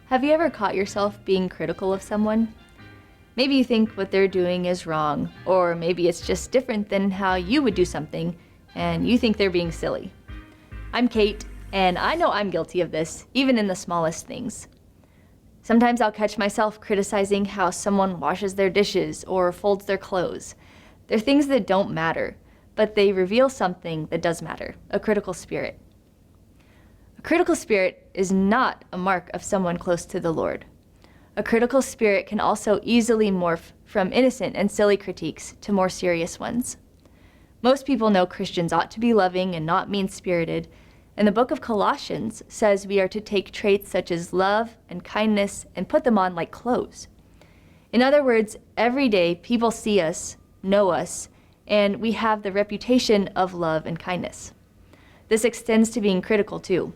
Have you ever caught yourself being critical of someone? Maybe you think what they're doing is wrong, or maybe it's just different than how you would do something, and you think they're being silly. I'm Kate, and I know I'm guilty of this, even in the smallest things. Sometimes I'll catch myself criticizing how someone washes their dishes or folds their clothes. They're things that don't matter, but they reveal something that does matter, a critical spirit. A critical spirit is not a mark of someone close to the Lord. A critical spirit can also easily morph from innocent and silly critiques to more serious ones. Most people know Christians ought to be loving and not mean-spirited, and the book of Colossians says we are to take traits such as love and kindness and put them on like clothes. In other words, every day people see us, know us, and we have the reputation of love and kindness. This extends to being critical too.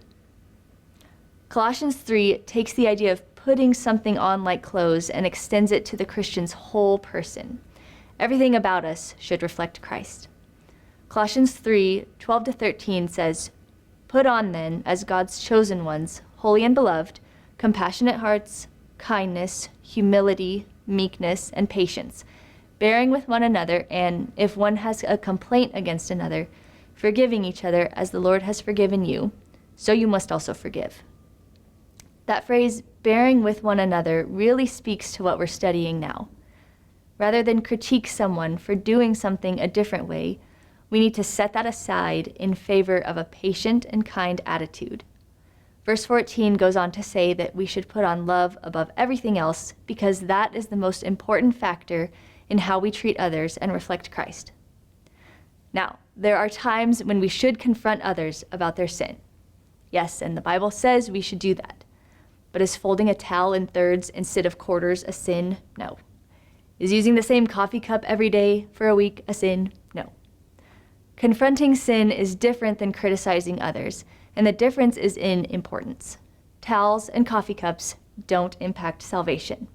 Colossians 3 takes the idea of putting something on like clothes and extends it to the Christian's whole person. Everything about us should reflect Christ. Colossians 3:12-13 says, "Put on then, as God's chosen ones, holy and beloved, compassionate hearts, kindness, humility, meekness, and patience, bearing with one another, and if one has a complaint against another, forgiving each other as the Lord has forgiven you, so you must also forgive." That phrase, bearing with one another, really speaks to what we're studying now. Rather than critique someone for doing something a different way, we need to set that aside in favor of a patient and kind attitude. Verse 14 goes on to say that we should put on love above everything else because that is the most important factor in how we treat others and reflect Christ. Now, there are times when we should confront others about their sin. Yes, and the Bible says we should do that. But is folding a towel in thirds instead of quarters a sin? No. Is using the same coffee cup every day for a week a sin? No. Confronting sin is different than criticizing others, and the difference is in importance. Towels and coffee cups don't impact salvation.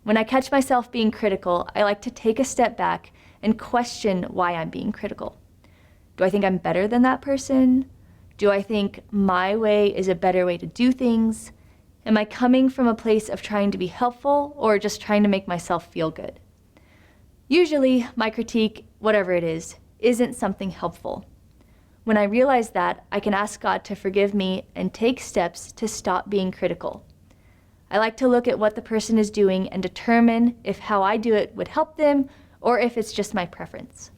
When I catch myself being critical, I like to take a step back and question why I'm being critical. Do I think I'm better than that person? Do I think my way is a better way to do things? Am I coming from a place of trying to be helpful or just trying to make myself feel good? Usually, my critique, whatever it is, isn't something helpful. When I realize that, I can ask God to forgive me and take steps to stop being critical. I like to look at what the person is doing and determine if how I do it would help them or if it's just my preference.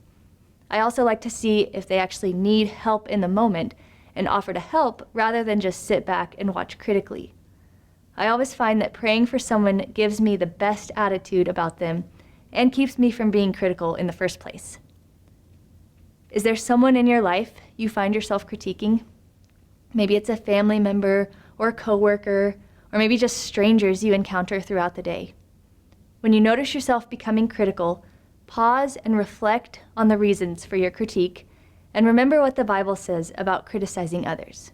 I also like to see if they actually need help in the moment and offer to help rather than just sit back and watch critically. I always find that praying for someone gives me the best attitude about them and keeps me from being critical in the first place. Is there someone in your life you find yourself critiquing? Maybe it's a family member or a coworker, or maybe just strangers you encounter throughout the day. When you notice yourself becoming critical, pause and reflect on the reasons for your critique, and remember what the Bible says about criticizing others.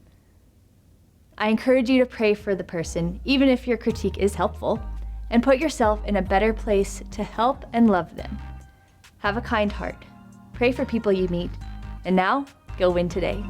I encourage you to pray for the person, even if your critique is helpful, and put yourself in a better place to help and love them. Have a kind heart. Pray for people you meet. And now, go win today.